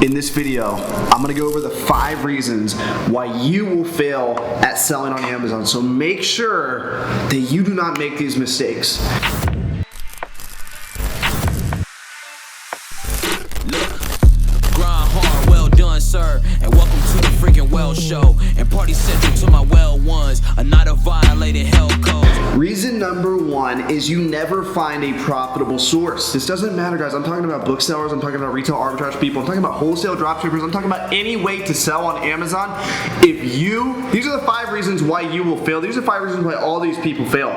In this video, I'm gonna go over the 5 reasons why you will fail at selling on Amazon. So make sure that you do not make these mistakes. Sir, and welcome to the freaking well show and party central to my well ones, a night of violated hell codes. Reason number 1 is you never find a profitable source. This doesn't matter, guys. I'm talking about booksellers, I'm talking about retail arbitrage people, I'm talking about wholesale dropshippers, I'm talking about any way to sell on Amazon. These are the 5 reasons why you will fail. These are 5 reasons why all these people fail.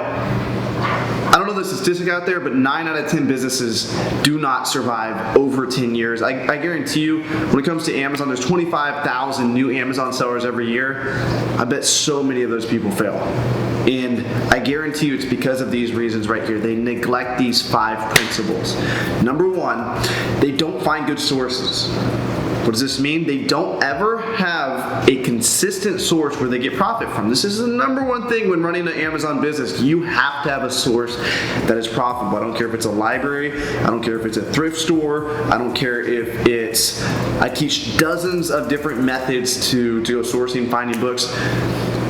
I don't know the statistic out there, but 9 out of 10 businesses do not survive over 10 years. I guarantee you, when it comes to Amazon, there's 25,000 new Amazon sellers every year. I bet so many of those people fail. And I guarantee you it's because of these reasons right here. They neglect these 5 principles. Number 1, they don't find good sources. What does this mean? They don't ever have a consistent source where they get profit from. This is the number 1 thing when running an Amazon business. You have to have a source that is profitable. I don't care if it's a library. I don't care if it's a thrift store. I don't care if it's... I teach dozens of different methods to go sourcing, finding books.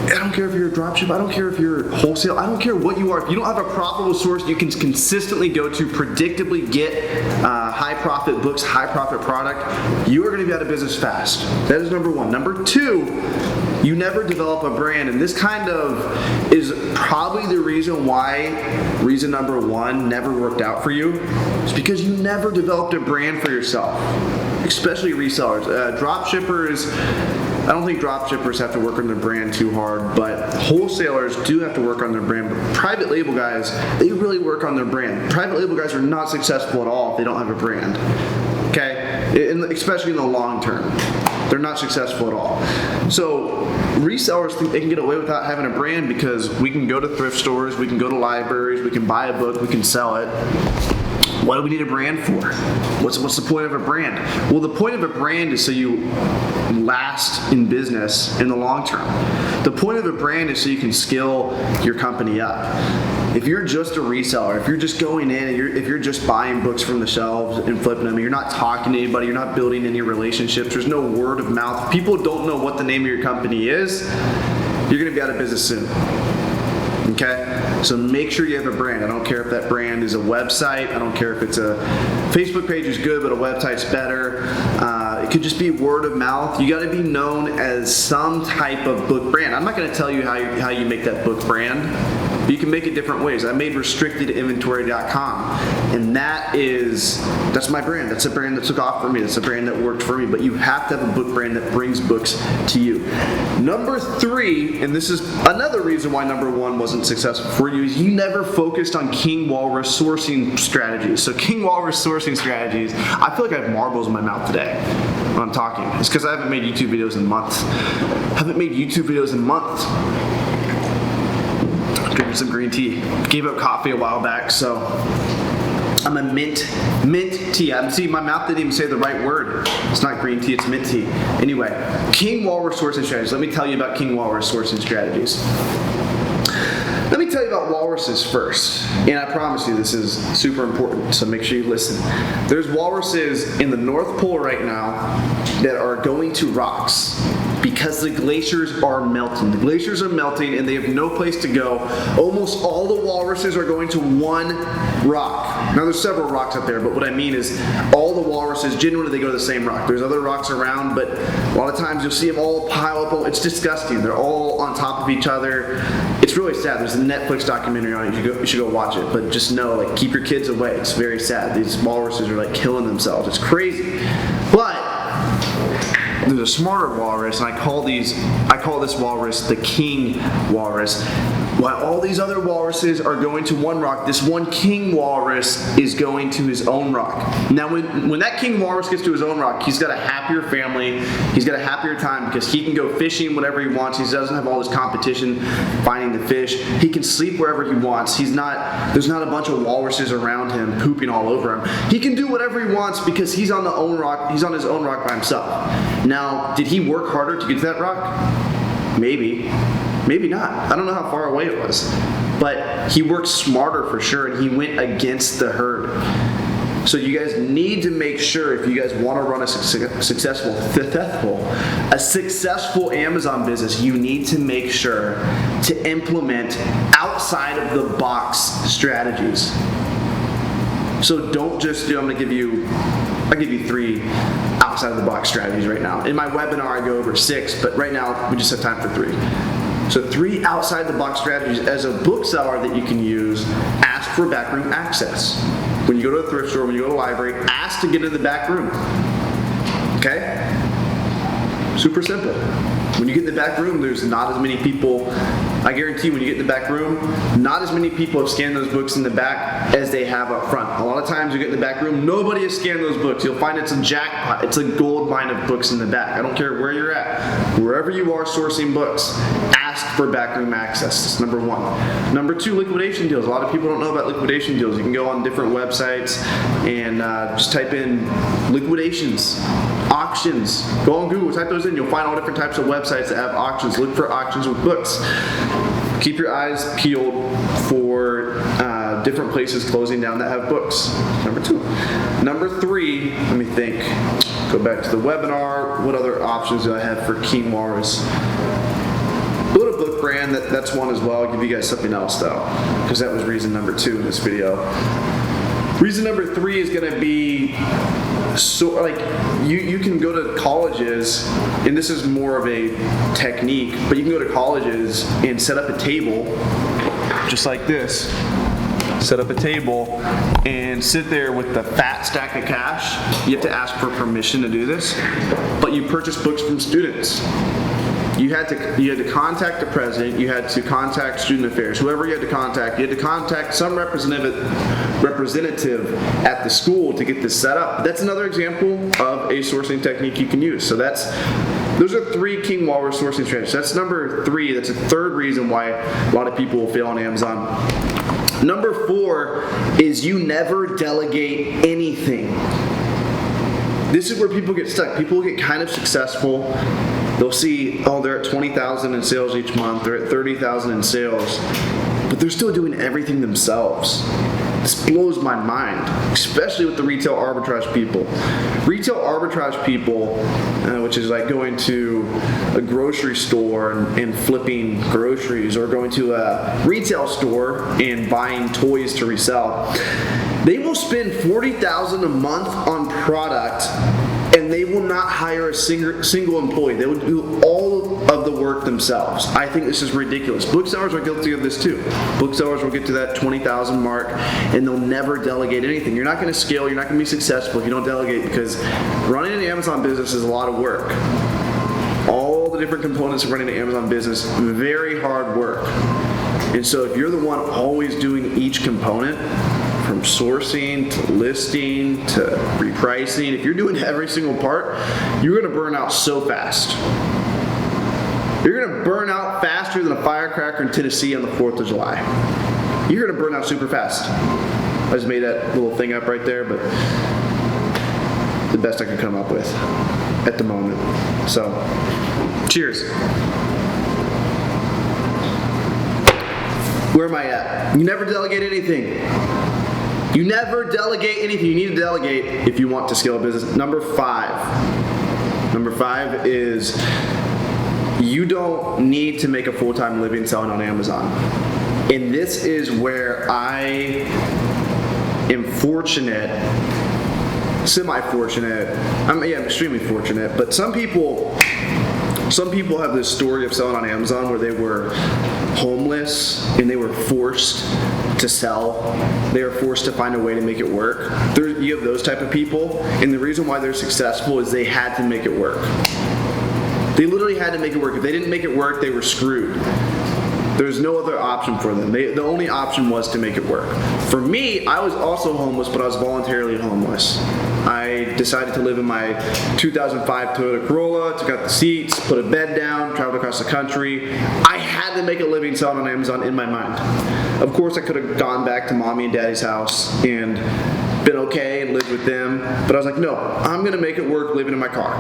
I don't care if you're a dropship, I don't care if you're wholesale, I don't care what you are. If you don't have a profitable source you can consistently go to, predictably get high profit books, high profit product, you are going to be out of business fast. That is number 1. Number 2, you never develop a brand, and this kind of is probably the reason why reason number 1 never worked out for you. It's because you never developed a brand for yourself, especially resellers. Dropshippers, I don't think dropshippers have to work on their brand too hard, but wholesalers do have to work on their brand. But private label guys, they really work on their brand. Private label guys are not successful at all if they don't have a brand. Okay? Especially in the long term. They're not successful at all. So resellers think they can get away without having a brand because we can go to thrift stores, we can go to libraries, we can buy a book, we can sell it. What do we need a brand for? What's the point of a brand? Well, the point of a brand is so you last in business in the long term. The point of a brand is so you can scale your company up. If you're just a reseller, if you're just going in and if you're just buying books from the shelves and flipping them, and you're not talking to anybody, you're not building any relationships, there's no word of mouth, people don't know what the name of your company is, you're going to be out of business soon. Okay, so make sure you have a brand. I don't care if that brand is a website. I don't care if it's a Facebook page is good, but a website's better. It could just be word of mouth. You got to be known as some type of book brand. I'm not going to tell you how you make that book brand, but you can make it different ways. I made restrictedinventory.com, and that's my brand. That's a brand that took off for me. That's a brand that worked for me. But you have to have a book brand that brings books to you. Number 3, and this is another reason why number 1 wasn't successful for you, is you never focused on King Walrus sourcing strategies. So King Walrus sourcing strategies, I feel like I have marbles in my mouth today when I'm talking. It's because I haven't made YouTube videos in months. Drinking some green tea. Gave up coffee a while back, so I'm a mint tea. See, my mouth didn't even say the right word. It's not green tea, it's mint tea. Anyway, King Walrus sourcing strategies. Let me tell you about King Walrus sourcing strategies. Let me tell you about walruses first, and I promise you this is super important, so make sure you listen. There's walruses in the North Pole right now that are going to rocks because the glaciers are melting. The glaciers are melting and they have no place to go. Almost all the walruses are going to one rock. Now there's several rocks up there, but what I mean is all the walruses, generally they go to the same rock. There's other rocks around, but a lot of times you'll see them all pile up. It's disgusting. They're all on top of each other. It's really sad. There's a Netflix documentary on it. You should go watch it, but just know, like, keep your kids away. It's very sad. These walruses are like killing themselves. It's crazy. But there's a smarter walrus, and I call this walrus the King Walrus. While all these other walruses are going to one rock, this one King Walrus is going to his own rock. Now when that King Walrus gets to his own rock, he's got a happier family, he's got a happier time because he can go fishing whenever he wants. He doesn't have all this competition finding the fish. He can sleep wherever he wants. There's not a bunch of walruses around him pooping all over him. He can do whatever he wants because he's on his own rock by himself. Now, did he work harder to get to that rock? Maybe. Maybe not. I don't know how far away it was. But he worked smarter for sure, and he went against the herd. So you guys need to make sure, if you guys want to run a successful Amazon business, you need to make sure to implement outside of the box strategies. So don't just do, I'll give you 3 outside of the box strategies right now. In my webinar, I go over 6, but right now we just have time for 3. So 3 outside the box strategies as a bookseller that you can use. Ask for backroom access. When you go to a thrift store, when you go to a library, ask to get into the back room. Okay? Super simple. When you get in the back room, there's not as many people. I guarantee when you get in the back room, not as many people have scanned those books in the back as they have up front. A lot of times you get in the back room, nobody has scanned those books. You'll find it's a jackpot. It's a gold mine of books in the back. I don't care where you're at. Wherever you are sourcing books, ask for backroom access. That's number 1. Number 2, liquidation deals. A lot of people don't know about liquidation deals. You can go on different websites and just type in liquidations, auctions. Go on Google, type those in. You'll find all different types of websites that have auctions. Look for auctions with books. Keep your eyes peeled for different places closing down that have books. Number 2. Number 3, let me think. Go back to the webinar. What other options do I have for King Walrus? Build a book brand, that's one as well. I'll give you guys something else though, because that was reason number 2 in this video. Reason number 3 is going to be, so like you can go to colleges, and this is more of a technique, but you can go to colleges and set up a table just like this. Set up a table and sit there with the fat stack of cash. You have to ask for permission to do this, but you purchase books from students. You had to contact the president, you had to contact student affairs, whoever you had to contact some representative at the school to get this set up. That's another example of a sourcing technique you can use. So those are 3 King Walrus sourcing strategies. That's number 3. That's a 3rd reason why a lot of people will fail on Amazon. Number 4 is you never delegate anything. This is where people get stuck. People get kind of successful. They'll see, oh, they're at 20,000 in sales each month, they're at 30,000 in sales, but they're still doing everything themselves. This blows my mind, especially with the retail arbitrage people. Retail arbitrage people, which is like going to a grocery store and flipping groceries, or going to a retail store and buying toys to resell, they will spend $40,000 a month on product, and they will not hire a single employee. They will do all of the work themselves. I think this is ridiculous. Booksellers are guilty of this too. Booksellers will get to that 20,000 mark and they'll never delegate anything. You're not going to scale, you're not going to be successful if you don't delegate, because running an Amazon business is a lot of work. All the different components of running an Amazon business, very hard work. And so if you're the one always doing each component, from sourcing to listing to repricing, if you're doing every single part, you're going to burn out so fast. You're going to burn out faster than a firecracker in Tennessee on the 4th of July. You're going to burn out super fast. I just made that little thing up right there, but the best I could come up with at the moment. So, cheers. Where am I at? You never delegate anything. You never delegate anything. You need to delegate if you want to scale a business. Number 5. Number 5 is you don't need to make a full-time living selling on Amazon. And this is where I am fortunate, semi-fortunate. I'm extremely fortunate. But some people have this story of selling on Amazon where they were homeless and they were forced to sell. They are forced to find a way to make it work. You have those type of people, and the reason why they're successful is they had to make it work. They literally had to make it work. If they didn't make it work, they were screwed. There's no other option for them. The only option was to make it work. For me, I was also homeless, but I was voluntarily homeless. I decided to live in my 2005 Toyota Corolla, took out the seats, put a bed down, traveled across the country. I had to make a living selling on Amazon in my mind. Of course, I could have gone back to mommy and daddy's house and been okay and lived with them. But I was like, no, I'm gonna make it work living in my car.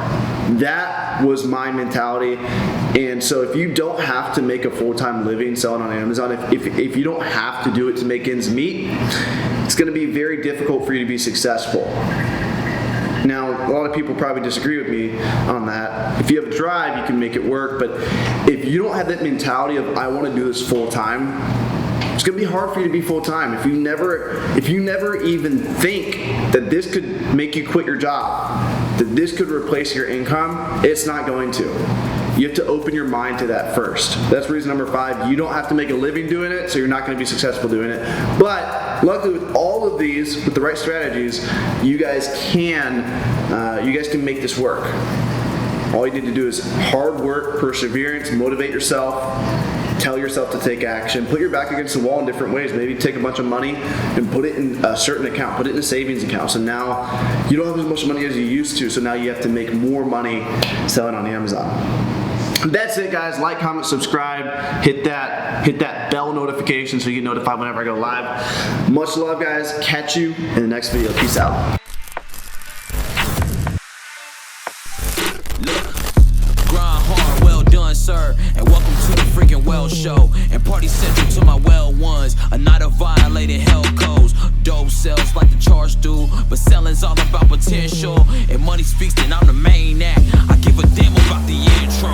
That was my mentality. And so if you don't have to make a full-time living selling on Amazon, if you don't have to do it to make ends meet, it's gonna be very difficult for you to be successful. Now, a lot of people probably disagree with me on that. If you have a drive, you can make it work, but if you don't have that mentality of, I wanna do this full-time, it's gonna be hard for you to be full-time. If you never even think that this could make you quit your job, that this could replace your income, it's not going to. You have to open your mind to that first. That's reason number 5. You don't have to make a living doing it, so you're not going to be successful doing it. But luckily, with all of these, with the right strategies, you guys can make this work. All you need to do is hard work, perseverance, motivate yourself, tell yourself to take action, put your back against the wall in different ways. Maybe take a bunch of money and put it in a certain account, put it in a savings account. So now you don't have as much money as you used to, so now you have to make more money selling on Amazon. That's it, guys. Like, comment, subscribe, hit that bell notification so you get notified whenever I go live. Much love, guys. Catch you in the next video. Peace out. Sir, and welcome to the freaking well show, and party central to my well ones. A night of violated hell codes. Dope sells like the charge do, but selling's all about potential. If money speaks, then I'm the main act. I give a damn about the intro.